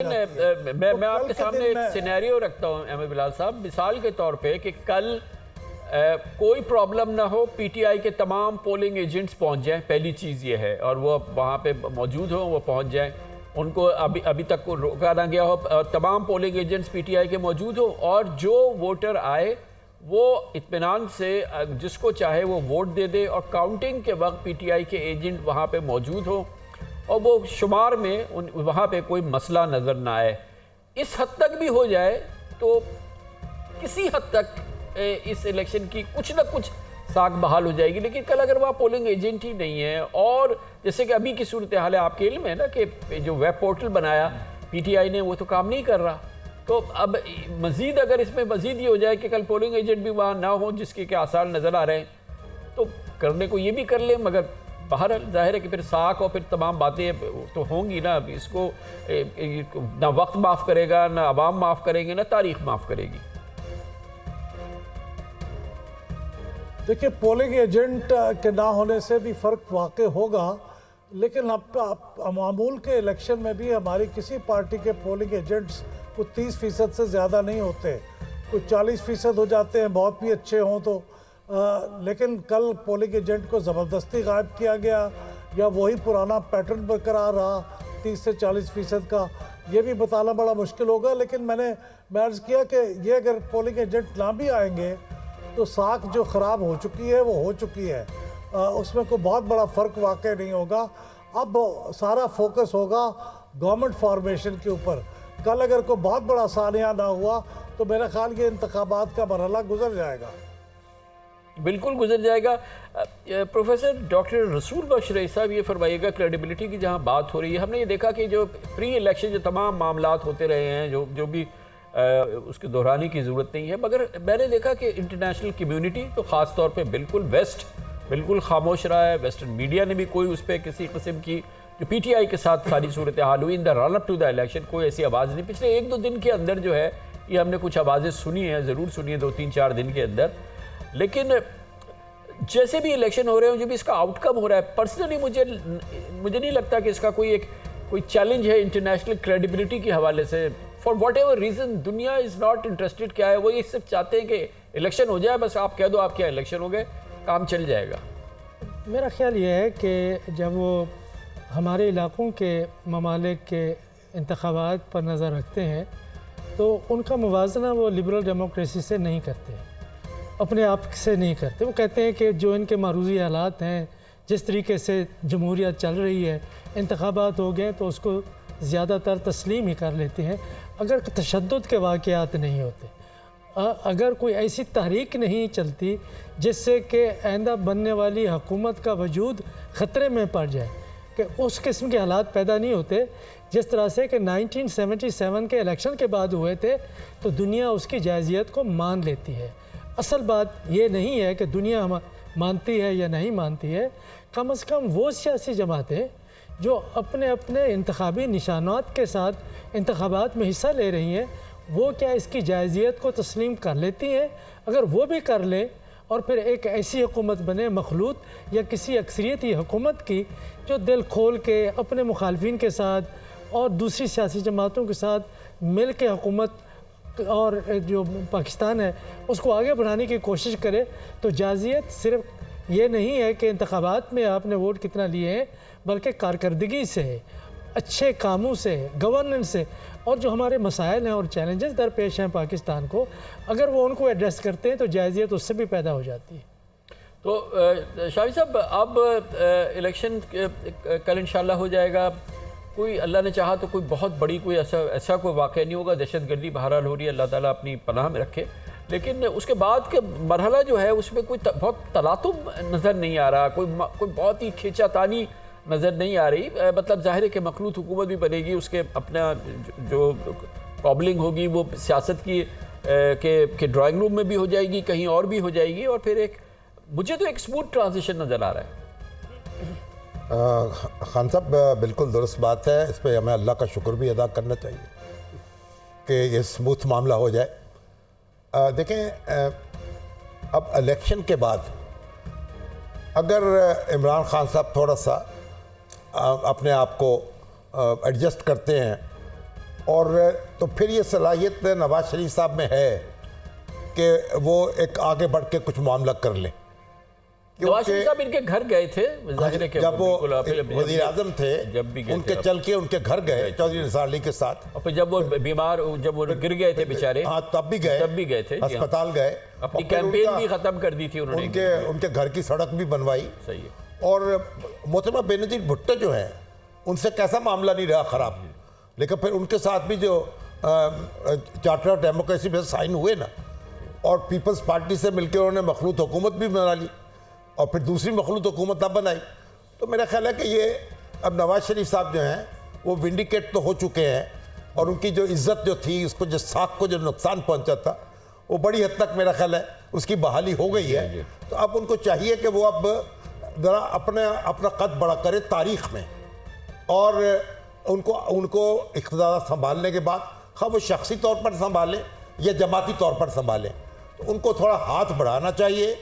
मैं आपके सामने एक सिनेरियो रखता हूँ अहमद बिलाल साहब, मिसाल के तौर पे कि कल कोई प्रॉब्लम ना हो, पीटीआई के तमाम पोलिंग एजेंट्स पहुँच जाएं, पहली चीज़ ये है, और वो वहाँ पे मौजूद हों, वो पहुँच जाएं, उनको अभी तक को रोका ना गया हो, तमाम पोलिंग एजेंट्स पीटीआई के मौजूद हो, और जो वोटर आए वो इत्मीनान से जिसको चाहे वो वोट दे दे, और काउंटिंग के वक्त पीटीआई के एजेंट वहाँ पे मौजूद हो और वो शुमार में वहाँ पे कोई मसला नज़र ना आए। इस हद तक भी हो जाए तो किसी हद तक इस इलेक्शन की कुछ ना कुछ साख बहाल हो जाएगी। लेकिन कल अगर वहाँ पोलिंग एजेंट ही नहीं है, और जैसे कि अभी की सूरत हाल है, आपके इल्म है ना कि जो वेब पोर्टल बनाया पीटीआई ने वो तो काम नहीं कर रहा, तो अब मज़ीद अगर इसमें मज़ीद ये हो जाए कि कल पोलिंग एजेंट भी वहाँ ना हो जिसके के आसार नज़र आ रहे हैं, तो करने को ये भी कर ले, मगर बाहर जाहिर है कि फिर साख और फिर तमाम बातें तो होंगी ना। इसको ना वक्त माफ़ करेगा, ना अवाम माफ़ करेंगे, ना तारीख माफ़ करेगी। देखिए, पोलिंग एजेंट के ना होने से भी फ़र्क वाक़ई होगा, लेकिन अब मामूल के इलेक्शन में भी हमारी किसी पार्टी के पोलिंग एजेंट्स कुछ 30% से ज़्यादा नहीं होते, कुछ 40% हो जाते हैं, बहुत भी अच्छे हों तो। लेकिन कल पोलिंग एजेंट को ज़बरदस्ती गायब किया गया या वही पुराना पैटर्न बरकरार रहा 30 से 40% का, ये भी बताना बड़ा मुश्किल होगा। लेकिन मैंने अर्ज़ किया कि ये अगर पोलिंग एजेंट ना भी आएंगे तो साख जो ख़राब हो चुकी है वो हो चुकी है, उसमें कोई बहुत बड़ा फ़र्क वाकई नहीं होगा। अब सारा फोकस होगा गवर्नमेंट फॉर्मेशन के ऊपर। कल अगर कोई बहुत बड़ा सानिया ना हुआ तो मेरा ख्याल ये इंतखाबात का मरहला गुजर जाएगा, बिल्कुल गुजर जाएगा। प्रोफेसर डॉक्टर रसूल बख्श रईस साहब, ये फरमाइएगा, क्रेडिबिलिटी की जहाँ बात हो रही है, हमने ये देखा कि जो प्री इलेक्शन जो तमाम मामलात होते रहे हैं, जो भी उसके दोहराने की ज़रूरत नहीं है, मगर मैंने देखा कि इंटरनेशनल कम्युनिटी तो ख़ास तौर पे बिल्कुल वेस्ट बिल्कुल खामोश रहा है। वेस्टर्न मीडिया ने भी कोई उस पर किसी किस्म की, जो पीटीआई के साथ सारी सूरत हाल हुई in the run up to the election, कोई ऐसी आवाज़ नहीं। पिछले 1-2 दिन के अंदर जो है ये हमने कुछ आवाज़ें सुनी हैं, ज़रूर सुनी है 2-3-4 दिन के अंदर। लेकिन जैसे भी इलेक्शन हो रहे हैं, जो भी इसका आउटकम हो रहा है, पर्सनली मुझे नहीं लगता कि इसका कोई चैलेंज है इंटरनेशनल क्रेडिबिलिटी के हवाले से। फॉर वॉट एवर रीज़न दुनिया इज़ नॉट इंटरेस्टेड। क्या है, वो ये सिर्फ चाहते हैं कि इलेक्शन हो जाए, बस आप कह दो आपके इलेक्शन हो गए, काम चल जाएगा। मेरा ख्याल ये है कि जब वो हमारे इलाक़ों के ममालिक के इंतखाबात पर नज़र रखते हैं तो उनका मुवाजना वो लिबरल डेमोक्रेसी से नहीं करते, अपने आप से नहीं करते। वो कहते हैं कि जो इनके मारूज़ी हालात हैं, जिस तरीके से जमहूरियत चल रही है, इंतखाबात हो गए तो उसको ज़्यादातर तस्लीम ही कर लेते हैं अगर तशद्दुद के वाक़यात नहीं होते, अगर कोई ऐसी तहरीक नहीं चलती जिससे कि आइंदा बनने वाली हुकूमत का वजूद ख़तरे में पड़ जाए, कि उस किस्म के हालात पैदा नहीं होते जिस तरह से कि 1977 के इलेक्शन के बाद हुए थे, तो दुनिया उसकी जायज़ियत को मान लेती है। असल बात ये नहीं है कि दुनिया मानती है या नहीं मानती है, कम से कम वो सियासी जमातें जो अपने अपने इंतखाबी निशानात के साथ इंतखाबात में हिस्सा ले रही हैं, वो क्या इसकी जायज़ियत को तस्लीम कर लेती हैं? अगर वो भी कर लें और फिर एक ऐसी हुकूमत बने मखलूत या किसी अक्सरियती हुकूमत की जो दिल खोल के अपने मुखालफिन के साथ और दूसरी सियासी जमातों के साथ मिल के हुकूमत और जो पाकिस्तान है उसको आगे बढ़ाने की कोशिश करे, तो जायज़ियत सिर्फ ये नहीं है कि इंतखाबात में आपने वोट कितना लिए हैं, बल्कि कारकर्दगी से, अच्छे कामों से, गवर्नेंस से, और जो हमारे मसाइल हैं और चैलेंजेस दरपेश हैं पाकिस्तान को, अगर वो उनको एड्रेस करते हैं तो जायज़ियत उससे भी पैदा हो जाती है। तो शाही साहब, अब इलेक्शन कल इंशाल्लाह हो जाएगा। कोई अल्लाह ने चाहा तो कोई बहुत बड़ी कोई ऐसा कोई वाक़या नहीं होगा। दहशतगर्दी बहरहाल हो रही है, अल्लाह ताला अपनी पनाह में रखे। लेकिन उसके बाद के मरहला जो है उसमें कोई बहुत तलातुम नज़र नहीं आ रहा, कोई बहुत ही खींचातानी नज़र नहीं आ रही। मतलब ज़ाहिर है कि मखलूत हुकूमत भी बनेगी, उसके अपना जो कॉबलिंग होगी वो सियासत की के ड्राइंग रूम में भी हो जाएगी, कहीं और भी हो जाएगी, और फिर मुझे तो एक स्मूथ ट्रांजिशन नज़र आ रहा है। खान साहब, बिल्कुल दुरुस्त बात है। इस पर हमें अल्लाह का शुक्र भी अदा करना चाहिए कि ये स्मूथ मामला हो जाए। देखें, अब इलेक्शन के बाद अगर इमरान खान साहब थोड़ा सा अपने आप को एडजस्ट करते हैं और तो फिर ये सलाहियत नवाज शरीफ साहब में है कि वो एक आगे बढ़ के कुछ मामला कर लें। नवाज शरीफ साहब इनके घर गए थे जब वो वज़ीर आज़म थे, जब भी उनके चल के उनके घर गए चौधरी निसार अली के साथ, और फिर जब वो बीमार, जब वो गिर गए थे बेचारे, हाँ तब भी गए थे, अस्पताल गए, अपनी कैंपेन भी खत्म कर दी थी उन्होंने, उनके घर की सड़क भी बनवाई। सही है। और मोहतरमा बेनज़ीर भुट्टो जो हैं उनसे कैसा मामला नहीं रहा ख़राब, लेकिन फिर उनके साथ भी जो चार्टर ऑफ डेमोक्रेसी पे साइन हुए ना, और पीपल्स पार्टी से मिलकर उन्होंने मखलूत हुकूमत भी बना ली और फिर दूसरी मखलूत हुकूमत अब बनाई। तो मेरा ख्याल है कि ये अब नवाज शरीफ साहब जो हैं वो विंडिकेट तो हो चुके हैं और उनकी जो इज्जत जो थी, उसको जो साख को जो नुकसान पहुंचा था, वो बड़ी हद तक मेरा ख्याल है उसकी बहाली हो गई है। तो अब उनको चाहिए कि वो अब ज़रा अपना कद बड़ा करे तारीख़ में, और उनको इक़्तिदार संभालने के बाद हाँ वो शख्सी तौर पर संभालें या जमाती तौर पर संभालें, तो उनको थोड़ा हाथ बढ़ाना चाहिए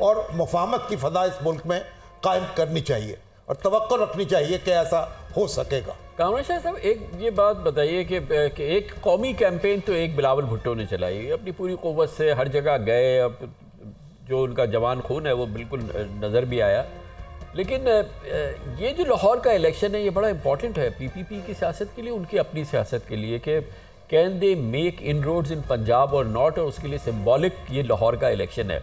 और मुफाहमत की फ़ज़ा इस मुल्क में कायम करनी चाहिए और तवक्को रखनी चाहिए कि ऐसा हो सकेगा। कामरान शाह साहब, एक ये बात बताइए कि एक कौमी कैंपेन तो एक बिलावल भुट्टो ने चलाई, अपनी पूरी क़ुव्वत से हर जगह गए, अब जो उनका जवान खून है वो बिल्कुल नज़र भी आया। लेकिन ये जो लाहौर का इलेक्शन है ये बड़ा इंपॉर्टेंट है पीपीपी की सियासत के लिए, उनकी अपनी सियासत के लिए, कि कैन दे मेक इनरोड्स इन पंजाब और नॉट, और उसके लिए सिंबॉलिक ये लाहौर का इलेक्शन है।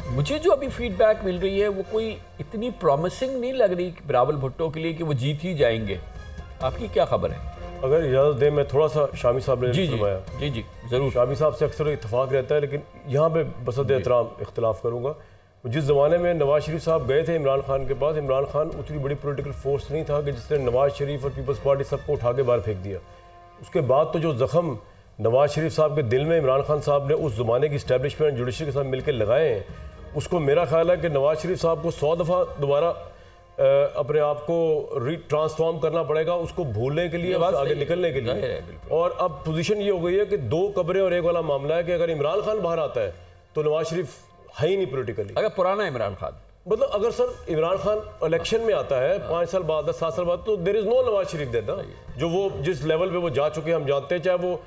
मुझे जो अभी फीडबैक मिल रही है वो कोई इतनी प्रॉमिसिंग नहीं लग रही बिलावल भुट्टो के लिए कि वो जीत ही जाएंगे। आपकी क्या खबर है? अगर इजाज़त दें, मैं थोड़ा सा शामी साहब ने फरमाया, जी ज़रूर। शामी साहब से अक्सर इत्तेफाक रहता है, लेकिन यहाँ पे बसद एहतराम इख्तलाफ करूँगा। जिस ज़माने में नवाज शरीफ साहब गए थे इमरान खान के पास, इमरान खान उतनी बड़ी पॉलिटिकल फोर्स नहीं था कि जिसने नवाज शरीफ और पीपल्स पार्टी सबको उठा के बाहर फेंक दिया। उसके बाद तो जो ज़ख्म नवाज शरीफ साहब के दिल में इमरान खान साहब ने उस ज़माने की इस्टेब्लिशमेंट जुडिशरी के साथ मिलकर लगाए हैं, उसको मेरा ख्याल है कि नवाज शरीफ साहब को 100 दफ़ा दोबारा अपने आप को ट्रांसफॉर्म करना पड़ेगा, उसको भूलने के लिए, आगे निकलने के लिए। और अब पोजीशन ये हो गई है कि 2 कब्रें और एक वाला मामला है कि अगर इमरान खान बाहर आता है तो नवाज शरीफ है ही नहीं पोलिटिकली। अगर पुराना इमरान खान, मतलब अगर सर इमरान खान इलेक्शन में आता है 5 साल बाद, 10 साल बाद, तो there is no Nawaz Sharif देना, जो वो जिस लेवल पे वो जा चुके हैं हम जानते हैं, चाहे वो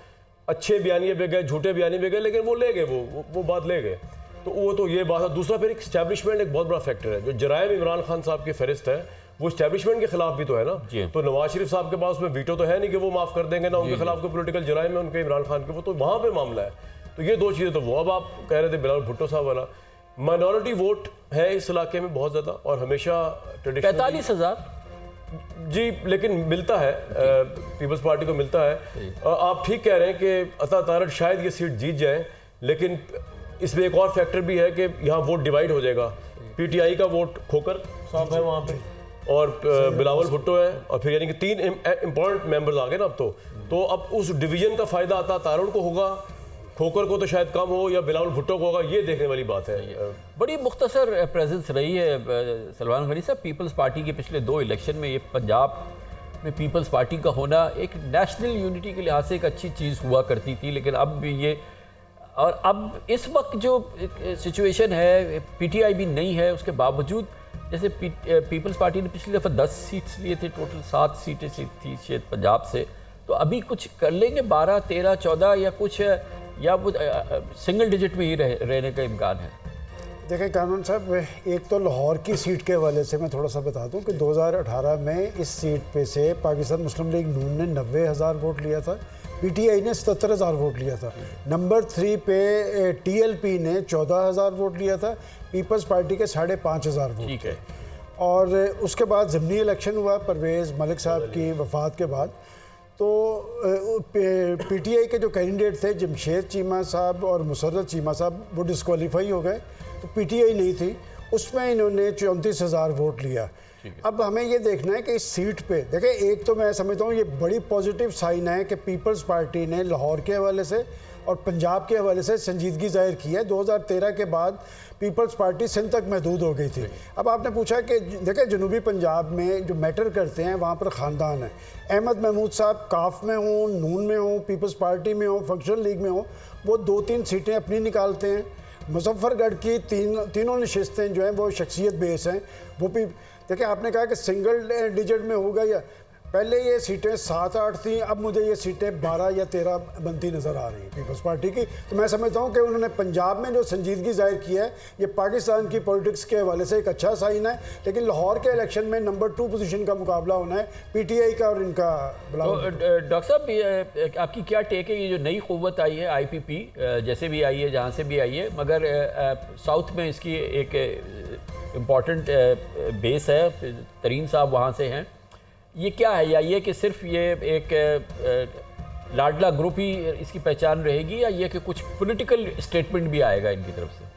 अच्छे बयानिए पे गए, झूठे बयानिए पे गए, लेकिन वो ले गए, वो बात ले गए। तो वो तो ये बात है। दूसरा फिर एक स्टैब्लिशमेंट एक बहुत बड़ा फैक्टर है, जो जराइम इमरान खान साहब की फहरिस्त है वो स्टैब्लिशमेंट के खिलाफ भी तो है ना। तो नवाज शरीफ साहब के पास में वीटो तो है नहीं कि वो माफ़ कर देंगे ना, उनके खिलाफ कोई पोलिटिकल जराइम है उनके इमरान खान के, वो तो वहाँ पर मामला है। तो ये 2 चीज़ें तो वो अब आप कह रहे थे बिलावल भुट्टो साहब वाला, माइनॉरिटी वोट है इस इलाके में बहुत ज़्यादा, और हमेशा 45,000 जी, लेकिन मिलता है, पीपल्स पार्टी को मिलता है। आप ठीक कह रहे हैं कि अता तारड़ शायद ये सीट जीत जाए, लेकिन इसमें एक और फैक्टर भी है कि यहाँ वोट डिवाइड हो जाएगा। पीटीआई का वोट खोकर साहब है वहाँ पे, और बिलावल भुट्टो है, और फिर यानी कि 3 इंपॉर्टेंट मेंबर्स आ गए ना अब तो अब उस डिवीजन का फ़ायदा अता तारड़ को होगा, खोकर को तो शायद कम हो, या बिलावल भुट्टो को होगा, ये देखने वाली बात है। बड़ी मुख्तसर प्रेजेंस रही है सलमान गनी साहब पीपल्स पार्टी के पिछले 2 इलेक्शन में। ये पंजाब में पीपल्स पार्टी का होना एक नेशनल यूनिटी के लिहाज से एक अच्छी चीज़ हुआ करती थी, लेकिन अब भी ये, और अब इस वक्त जो सिचुएशन है, पीटीआई भी नहीं है, उसके बावजूद जैसे पीपल्स पार्टी ने पिछली दफ़ा 10 सीट्स लिए थे, टोटल 7 सीटें थी शायद पंजाब से, तो अभी कुछ कर लेंगे 12, 13, 14 या कुछ, या वो सिंगल डिजिट में ही रहने का इम्कान है? देखें कामरान साहब, एक तो लाहौर की सीट के हवाले से मैं थोड़ा सा बता दूं कि 2018 में इस सीट पे से पाकिस्तान मुस्लिम लीग नून ने 90,000 वोट लिया था, पीटीआई ने 77,000 वोट लिया था। नंबर 3 पे टीएलपी ने 14,000 वोट लिया था, पीपल्स पार्टी के 5,500 वोट। ठीक है। और उसके बाद ज़िमनी इलेक्शन हुआ परवेज़ मलिक साहब की वफ़ात के बाद, तो पीटीआई के जो कैंडिडेट थे जमशेद चीमा साहब और मुसर्रत चीमा साहब, वो डिस्क्वालीफाई हो गए, तो पीटीआई नहीं थी, उसमें इन्होंने 34,000 वोट लिया। अब हमें ये देखना है कि इस सीट पे देखें, एक तो मैं समझता हूँ ये बड़ी पॉजिटिव साइन है कि पीपल्स पार्टी ने लाहौर के हवाले से और पंजाब के हवाले से संजीदगी जाहिर की है। 2013 के बाद पीपल्स पार्टी सिंध तक महदूद हो गई थी। अब आपने पूछा कि देखें जनूबी पंजाब में जो मैटर करते हैं वहाँ पर ख़ानदान है। अहमद महमूद साहब काफ में हों, नून में हों, पीपल्स पार्टी में हों, फंक्शनल लीग में हों, वो 2-3 सीटें अपनी निकालते हैं। मुजफ्फरगढ़ की तीनों नशिस्तें जो हैं वो शख्सियत बेस हैं। वो भी देखिए, आपने कहा कि सिंगल डिजिट में होगा, या पहले ये सीटें 7-8 थी, अब मुझे ये सीटें 12 या 13 बनती नज़र आ रही हैं पीपल्स पार्टी की। तो मैं समझता हूँ कि उन्होंने पंजाब में जो संजीदगी जाहिर की है, ये पाकिस्तान की पॉलिटिक्स के हवाले से एक अच्छा साइन है। लेकिन लाहौर के इलेक्शन में नंबर 2 पोजीशन का मुकाबला होना है PTI का और इनका। तो डॉक्टर साहब, आपकी क्या टेक है, ये जो नई क़ुव्वत आई है IPP, जैसे भी आई है, जहाँ से भी आई है, मगर साउथ में इसकी एक इम्पॉर्टेंट बेस है, तरीन साहब वहाँ से हैं, ये क्या है? या ये कि सिर्फ ये एक लाडला ग्रुप ही इसकी पहचान रहेगी, या ये कि कुछ पॉलिटिकल स्टेटमेंट भी आएगा इनकी तरफ से?